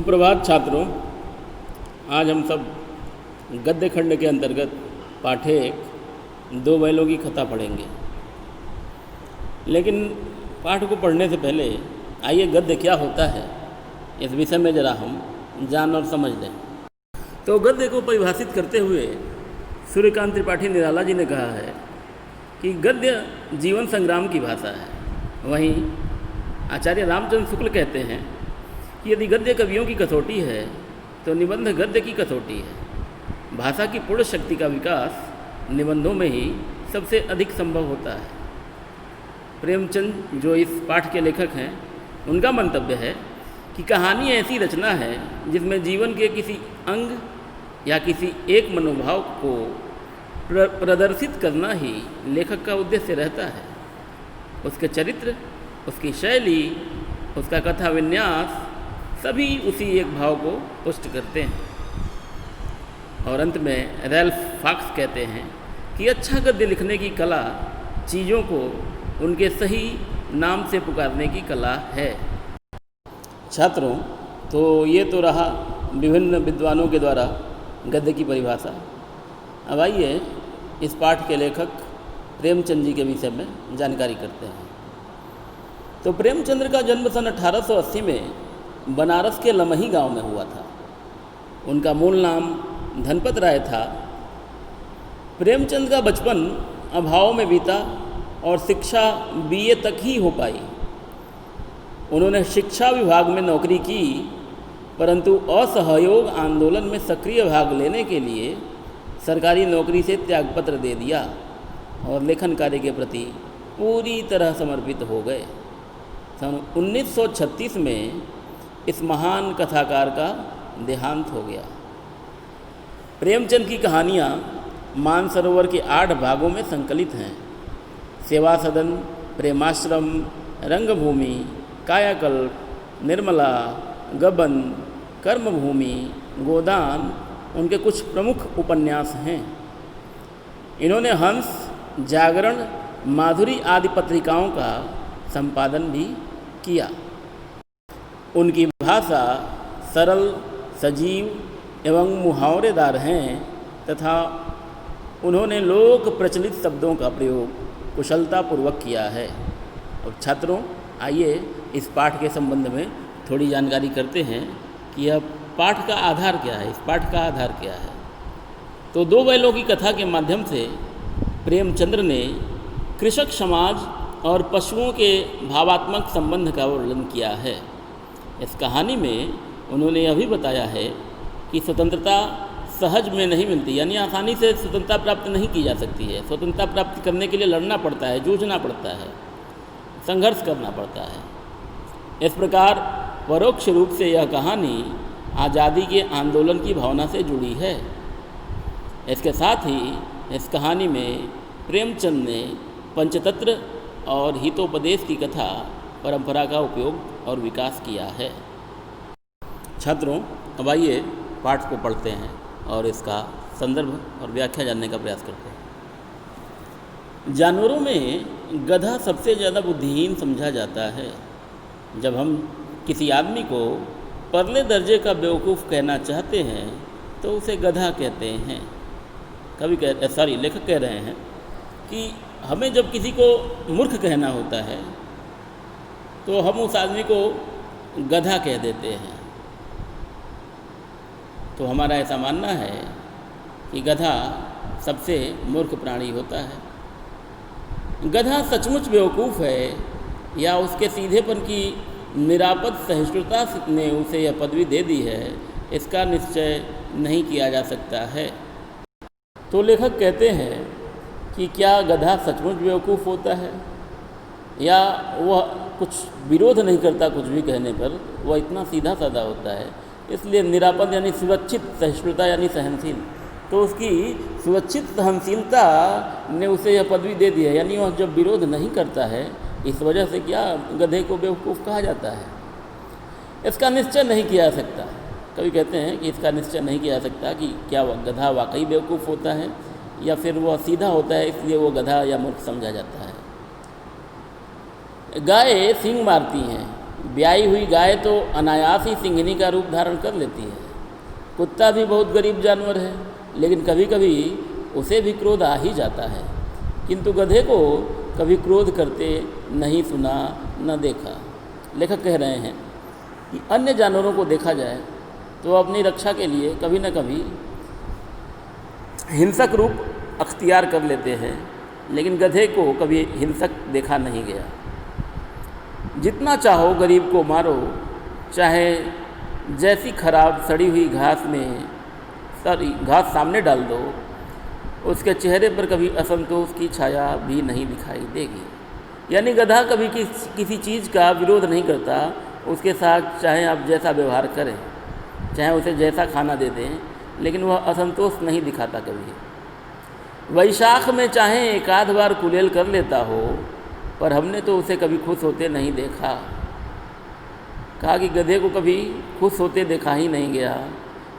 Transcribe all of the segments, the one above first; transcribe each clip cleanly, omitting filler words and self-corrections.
सुप्रभात छात्रों। आज हम सब गद्य खंड के अंतर्गत पाठ्य एक दो बैलों की कथा पढ़ेंगे। लेकिन पाठ को पढ़ने से पहले आइए गद्य क्या होता है इस विषय में ज़रा हम जान और समझ लें। तो गद्य को परिभाषित करते हुए सूर्यकांत त्रिपाठी निराला जी ने कहा है कि गद्य जीवन संग्राम की भाषा है। वहीं आचार्य रामचंद्र शुक्ल कहते हैं कि यदि गद्य कवियों की कसौटी है तो निबंध गद्य की कसौटी है। भाषा की पूर्ण शक्ति का विकास निबंधों में ही सबसे अधिक संभव होता है। प्रेमचंद जो इस पाठ के लेखक हैं, उनका मंतव्य है कि कहानी ऐसी रचना है जिसमें जीवन के किसी अंग या किसी एक मनोभाव को प्रदर्शित करना ही लेखक का उद्देश्य रहता है। उसके चरित्र, उसकी शैली, उसका कथा विन्यास सभी उसी एक भाव को पुष्ट करते हैं। और अंत में रैल्फ फॉक्स कहते हैं कि अच्छा गद्य लिखने की कला चीज़ों को उनके सही नाम से पुकारने की कला है। छात्रों, तो ये तो रहा विभिन्न विद्वानों के द्वारा गद्य की परिभाषा। अब आइए इस पाठ के लेखक प्रेमचंद जी के विषय में जानकारी करते हैं। तो प्रेमचंद्र का जन्म सन 1880 में बनारस के लमही गांव में हुआ था। उनका मूल नाम धनपत राय था। प्रेमचंद का बचपन अभाव में बीता और शिक्षा बीए तक ही हो पाई। उन्होंने शिक्षा विभाग में नौकरी की, परंतु असहयोग आंदोलन में सक्रिय भाग लेने के लिए सरकारी नौकरी से त्यागपत्र दे दिया और लेखन कार्य के प्रति पूरी तरह समर्पित हो गए। सन 1936 में इस महान कथाकार का देहांत हो गया। प्रेमचंद की कहानियाँ मानसरोवर के 8 भागों में संकलित हैं। सेवा सदन, प्रेमाश्रम, रंगभूमि, कायाकल्प, निर्मला, गबन, कर्मभूमि, गोदान उनके कुछ प्रमुख उपन्यास हैं। इन्होंने हंस, जागरण, माधुरी आदि पत्रिकाओं का संपादन भी किया। उनकी भाषा सरल, सजीव एवं मुहावरेदार हैं तथा उन्होंने लोक प्रचलित शब्दों का प्रयोग कुशलतापूर्वक किया है। और छात्रों, आइए इस पाठ के संबंध में थोड़ी जानकारी करते हैं कि यह पाठ का आधार क्या है, इस पाठ का आधार क्या है। तो दो बैलों की कथा के माध्यम से प्रेमचंद्र ने कृषक समाज और पशुओं के भावात्मक संबंध का वर्णन किया है। इस कहानी में उन्होंने यह भी बताया है कि स्वतंत्रता सहज में नहीं मिलती, यानी आसानी से स्वतंत्रता प्राप्त नहीं की जा सकती है। स्वतंत्रता प्राप्त करने के लिए लड़ना पड़ता है, जूझना पड़ता है, संघर्ष करना पड़ता है। इस प्रकार परोक्ष रूप से यह कहानी आज़ादी के आंदोलन की भावना से जुड़ी है। इसके साथ ही इस कहानी में प्रेमचंद ने पंचतंत्र और हितोपदेश की कथा परंपरा का उपयोग और विकास किया है। छात्रों, अब आइए पाठ को पढ़ते हैं और इसका संदर्भ और व्याख्या जानने का प्रयास करते हैं। जानवरों में गधा सबसे ज़्यादा बुद्धिहीन समझा जाता है। जब हम किसी आदमी को परले दर्जे का बेवकूफ़ कहना चाहते हैं तो उसे गधा कहते हैं। लेखक कह रहे हैं कि हमें जब किसी को मूर्ख कहना होता है तो हम उस आदमी को गधा कह देते हैं। तो हमारा ऐसा मानना है कि गधा सबसे मूर्ख प्राणी होता है। गधा सचमुच बेवकूफ़ है या उसके सीधेपन की निरापद सहिष्णुता ने उसे यह पदवी दे दी है, इसका निश्चय नहीं किया जा सकता है। तो लेखक कहते हैं कि क्या गधा सचमुच बेवकूफ़ होता है या वह कुछ विरोध नहीं करता, कुछ भी कहने पर वह इतना सीधा साधा होता है, इसलिए निरापद यानी सुरक्षित, सहिष्णुता यानी सहनशील, तो उसकी सुरक्षित सहनशीलता ने उसे यह पदवी दे दी है, यानी वह जब विरोध नहीं करता है, इस वजह से क्या गधे को बेवकूफ़ कहा जाता है। इसका निश्चय नहीं किया जा सकता। कभी कहते हैं कि इसका निश्चय नहीं किया जा सकता कि क्या वह गधा वाकई बेवकूफ़ होता है या फिर वह सीधा होता है इसलिए वो गधा या मूर्ख समझा जाता है। गाय सींग मारती हैं ब्याई हुई गाय तो अनायास ही सिंघनी का रूप धारण कर लेती है। कुत्ता भी बहुत गरीब जानवर है, लेकिन कभी कभी उसे भी क्रोध आ ही जाता है, किंतु गधे को कभी क्रोध करते नहीं सुना न देखा। लेखक कह रहे हैं कि अन्य जानवरों को देखा जाए तो अपनी रक्षा के लिए कभी न कभी हिंसक रूप अख्तियार कर लेते हैं, लेकिन गधे को कभी हिंसक देखा नहीं गया। जितना चाहो गरीब को मारो, चाहे जैसी खराब सड़ी हुई घास सामने डाल दो, उसके चेहरे पर कभी असंतोष की छाया भी नहीं दिखाई देगी। यानी गधा कभी किसी चीज़ का विरोध नहीं करता, उसके साथ चाहे आप जैसा व्यवहार करें, चाहे उसे जैसा खाना दे दें, लेकिन वह असंतोष नहीं दिखाता कभी। वैशाख में चाहे एक आध बार कुलेल कर लेता हो, पर हमने तो उसे कभी खुश होते नहीं देखा। कहा कि गधे को कभी खुश होते देखा ही नहीं गया।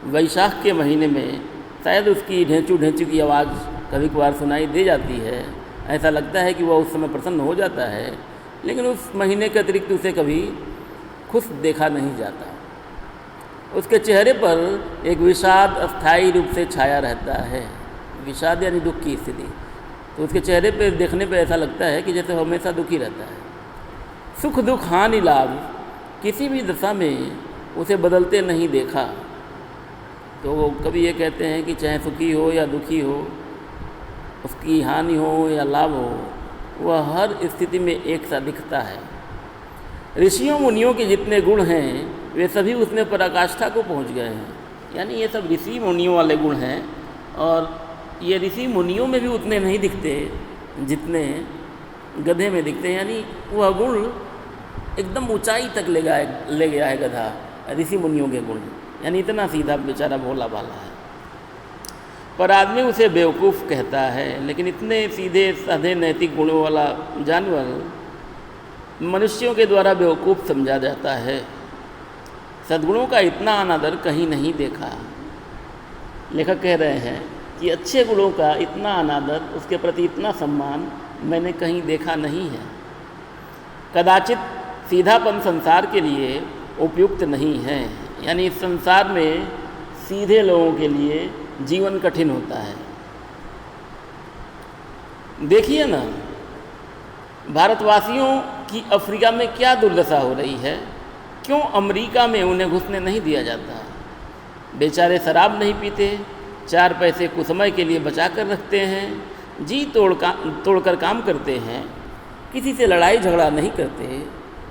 वैशाख के महीने में शायद उसकी ढेंचू ढेंचू की आवाज़ कभी कभार सुनाई दे जाती है, ऐसा लगता है कि वह उस समय प्रसन्न हो जाता है, लेकिन उस महीने के अतिरिक्त उसे कभी खुश देखा नहीं जाता। उसके चेहरे पर एक विषाद अस्थायी रूप से छाया रहता है। विषाद यानी दुख की स्थिति, तो उसके चेहरे पर देखने पर ऐसा लगता है कि जैसे हमेशा दुखी रहता है। सुख दुख हानि लाभ किसी भी दशा में उसे बदलते नहीं देखा। तो वो कभी ये कहते हैं कि चाहे सुखी हो या दुखी हो, उसकी हानि हो या लाभ हो, वह हर स्थिति में एक सा दिखता है। ऋषियों मुनियों के जितने गुण हैं वे सभी उसमें पराकाष्ठा को पहुंच गए हैं। यानी ये सब ऋषि मुनियों वाले गुण हैं, और ये ऋषि मुनियों में भी उतने नहीं दिखते जितने गधे में दिखते हैं। यानी वह गुण एकदम ऊंचाई तक ले गया है गधा, ऋषि मुनियों के गुण। यानी इतना सीधा बेचारा भोला भाला है, पर आदमी उसे बेवकूफ़ कहता है। लेकिन इतने सीधे साधे नैतिक गुणों वाला जानवर मनुष्यों के द्वारा बेवकूफ़ समझा जाता है। सद्गुणों का इतना अनादर कहीं नहीं देखा। लेखक कह रहे हैं कि अच्छे गुणों का इतना अनादर, उसके प्रति इतना सम्मान मैंने कहीं देखा नहीं है। कदाचित सीधापन संसार के लिए उपयुक्त नहीं है। यानी इस संसार में सीधे लोगों के लिए जीवन कठिन होता है। देखिए ना, भारतवासियों की अफ्रीका में क्या दुर्दशा हो रही है। क्यों अमेरिका में उन्हें घुसने नहीं दिया जाता। बेचारे शराब नहीं पीते, 4 पैसे कुछ समय के लिए बचा कर रखते हैं, जी तोड़कर काम करते हैं, किसी से लड़ाई झगड़ा नहीं करते,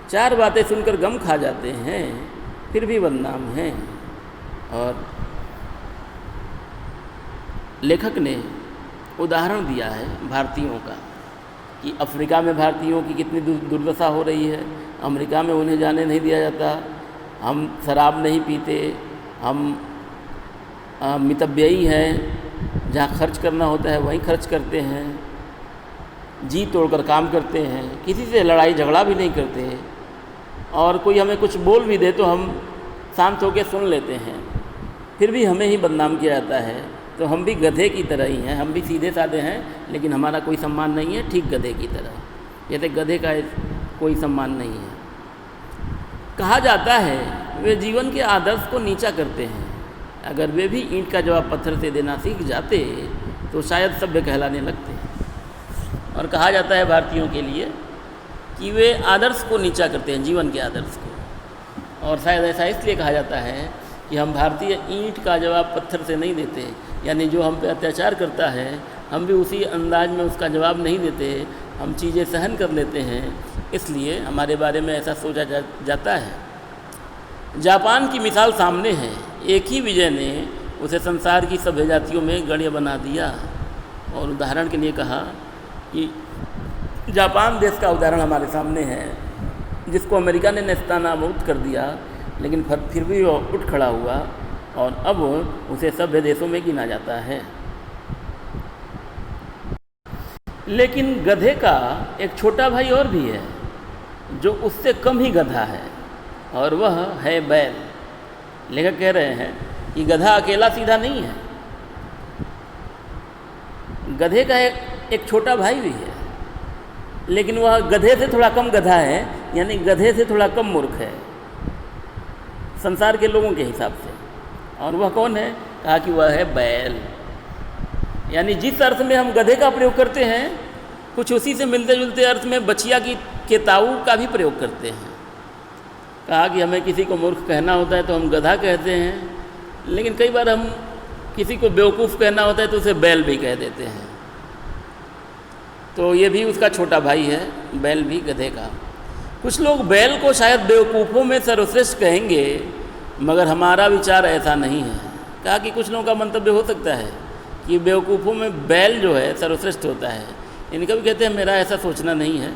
4 बातें सुनकर गम खा जाते हैं, फिर भी बदनाम हैं। और लेखक ने उदाहरण दिया है भारतीयों का कि अफ्रीका में भारतीयों की कितनी दुर्दशा हो रही है। अमेरिका में उन्हें जाने नहीं दिया जाता। हम शराब नहीं पीते, हम मितव्ययी हैं, जहाँ खर्च करना होता है वहीं खर्च करते हैं, जी तोड़कर काम करते हैं, किसी से लड़ाई झगड़ा भी नहीं करते, और कोई हमें कुछ बोल भी दे तो हम शांत होकर सुन लेते हैं, फिर भी हमें ही बदनाम किया जाता है। तो हम भी गधे की तरह ही हैं, हम भी सीधे साधे हैं, लेकिन हमारा कोई सम्मान नहीं है, ठीक गधे की तरह। जैसे गधे का कोई सम्मान नहीं है। कहा जाता है वे जीवन के आदर्श को नीचा करते हैं। अगर वे भी ईंट का जवाब पत्थर से देना सीख जाते तो शायद सभ्य कहलाने लगते। और कहा जाता है भारतीयों के लिए कि वे आदर्श को नीचा करते हैं, जीवन के आदर्श को। और शायद ऐसा इसलिए कहा जाता है कि हम भारतीय ईंट का जवाब पत्थर से नहीं देते। यानी जो हम पे अत्याचार करता है हम भी उसी अंदाज में उसका जवाब नहीं देते, हम चीज़ें सहन कर लेते हैं, इसलिए हमारे बारे में ऐसा सोचा जाता है। जापान की मिसाल सामने है। एक ही विजय ने उसे संसार की सभ्य जातियों में गण्य बना दिया। और उदाहरण के लिए कहा कि जापान देश का उदाहरण हमारे सामने है, जिसको अमेरिका ने नेस्तनाबूद कर दिया, लेकिन फिर भी वो उठ खड़ा हुआ और अब उसे सभ्य देशों में गिना जाता है। लेकिन गधे का एक छोटा भाई और भी है जो उससे कम ही गधा है, और वह है बैल। लेखक कह रहे हैं कि गधा अकेला सीधा नहीं है, गधे का एक छोटा भाई भी है। लेकिन वह गधे से थोड़ा कम गधा है, यानी गधे से थोड़ा कम मूर्ख है संसार के लोगों के हिसाब से। और वह कौन है? कहा कि वह है बैल। यानी जिस अर्थ में हम गधे का प्रयोग करते हैं, कुछ उसी से मिलते जुलते अर्थ में बछिया के ताऊ का भी प्रयोग करते हैं। कहा कि हमें किसी को मूर्ख कहना होता है तो हम गधा कहते हैं, लेकिन कई बार हम किसी को बेवकूफ़ कहना होता है तो उसे बैल भी कह देते हैं। तो ये भी उसका छोटा भाई है, बैल भी गधे का। कुछ लोग बैल को शायद बेवकूफ़ों में सर्वश्रेष्ठ कहेंगे, मगर हमारा विचार ऐसा नहीं है। कहा कि कुछ लोगों का मंतव्य हो सकता है कि बेवकूफ़ों में बैल जो है सर्वश्रेष्ठ होता है। इनका भी कहते हैं मेरा ऐसा सोचना नहीं है।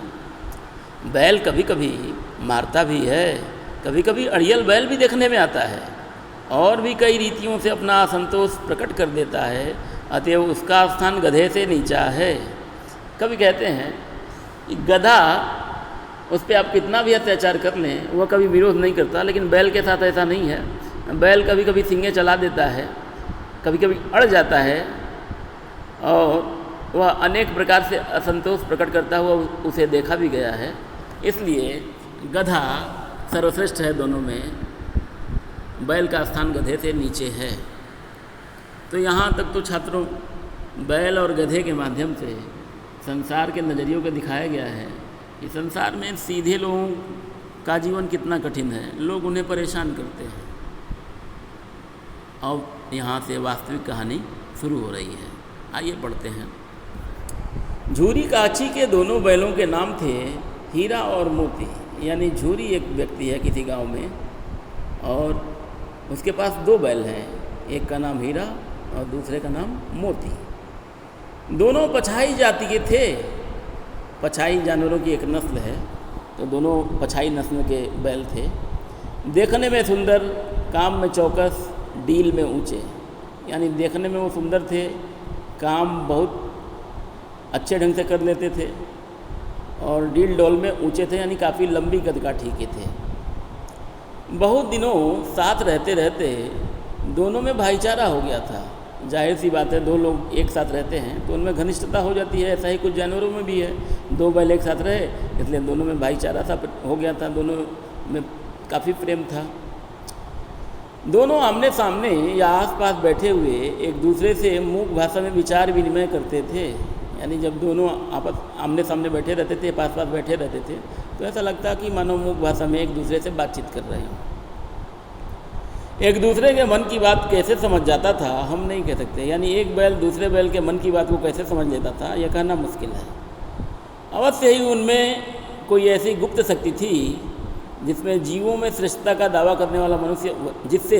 बैल कभी कभी मारता भी है, कभी कभी अड़ियल बैल भी देखने में आता है, और भी कई रीतियों से अपना असंतोष प्रकट कर देता है, अतएव उसका स्थान गधे से नीचा है। कभी कहते हैं कि गधा, उस पर आप कितना भी अत्याचार कर लें वह कभी विरोध नहीं करता, लेकिन बैल के साथ ऐसा नहीं है। बैल कभी कभी सींगें चला देता है, कभी कभी अड़ जाता है, और वह अनेक प्रकार से असंतोष प्रकट करता हुआ उसे देखा भी गया है। इसलिए गधा सर्वश्रेष्ठ है दोनों में, बैल का स्थान गधे से नीचे है। तो यहाँ तक तो छात्रों बैल और गधे के माध्यम से संसार के नज़रियों को दिखाया गया है कि संसार में सीधे लोगों का जीवन कितना कठिन है, लोग उन्हें परेशान करते हैं। अब यहाँ से वास्तविक कहानी शुरू हो रही है, आइए पढ़ते हैं। झूरी काची के दोनों बैलों के नाम थे हीरा और मोती। यानी झूरी एक व्यक्ति है किसी गांव में, और उसके पास दो बैल हैं, एक का नाम हीरा और दूसरे का नाम मोती। दोनों पछाई जाति के थे। पछाई जानवरों की एक नस्ल है, तो दोनों पछाई नस्ल के बैल थे। देखने में सुंदर, काम में चौकस, डील में ऊंचे। यानी देखने में वो सुंदर थे, काम बहुत अच्छे ढंग से कर लेते थे, और डील डोल में ऊंचे थे, यानी काफ़ी लंबी कदकाठी के थे। बहुत दिनों साथ रहते रहते दोनों में भाईचारा हो गया था। जाहिर सी बात है, दो लोग एक साथ रहते हैं तो उनमें घनिष्ठता हो जाती है। ऐसा ही कुछ जानवरों में भी है, दो बैल एक साथ रहे इसलिए दोनों में भाईचारा सा हो गया था, दोनों में काफ़ी प्रेम था। दोनों आमने सामने या आसपास बैठे हुए एक दूसरे से मूक भाषा में विचार विनिमय करते थे। यानी जब दोनों आपस आमने सामने बैठे रहते थे, पास पास बैठे रहते थे, तो ऐसा लगता कि मानो मूक भाषा में एक दूसरे से बातचीत कर रहे हैं। एक दूसरे के मन की बात कैसे समझ जाता था हम नहीं कह सकते। यानी एक बैल दूसरे बैल के मन की बात को कैसे समझ लेता था यह कहना मुश्किल है। अवश्य ही उनमें कोई ऐसी गुप्त शक्ति थी जिसमें जीवों में श्रेष्ठता का दावा करने वाला मनुष्य जिससे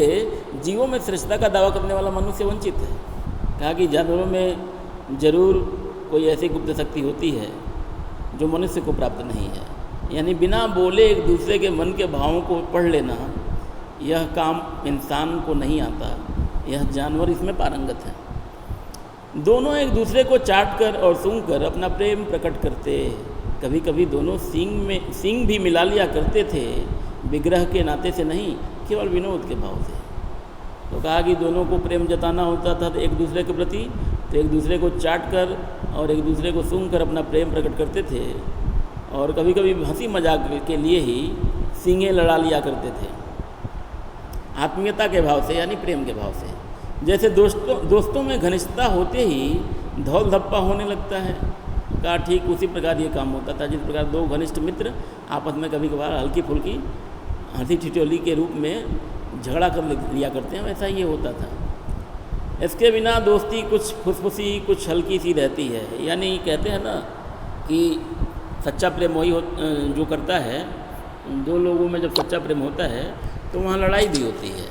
जीवों में श्रेष्ठता का दावा करने वाला मनुष्य वंचित है। कहा कि जानवरों में जरूर कोई ऐसी गुप्त शक्ति होती है जो मनुष्य को प्राप्त नहीं है। यानी बिना बोले एक दूसरे के मन के भावों को पढ़ लेना, यह काम इंसान को नहीं आता, यह जानवर इसमें पारंगत है। दोनों एक दूसरे को चाट कर और सूंघ कर अपना प्रेम प्रकट करते। कभी कभी दोनों सींग भी मिला लिया करते थे, विग्रह के नाते से नहीं, केवल विनोद के भाव से। तो कहा कि दोनों को प्रेम जताना होता था एक दूसरे के प्रति, तो एक दूसरे को चाट कर और एक दूसरे को सूंघ कर अपना प्रेम प्रकट करते थे, और कभी कभी हंसी मजाक के लिए ही सींगें लड़ा लिया करते थे, आत्मीयता के भाव से, यानी प्रेम के भाव से। जैसे दोस्तों में घनिष्ठता होते ही धौल धप्पा होने लगता है, का ठीक उसी प्रकार ये काम होता था। जिस प्रकार दो घनिष्ठ मित्र आपस में कभी कभार हल्की फुल्की हंसी ठिठोली के रूप में झगड़ा कर लिया करते हैं, वैसा ये होता था। इसके बिना दोस्ती कुछ फुसफुसी, कुछ हल्की सी रहती है। यानी कहते हैं ना कि सच्चा प्रेम वही जो करता है, दो लोगों में जब सच्चा प्रेम होता है तो वहाँ लड़ाई भी होती है।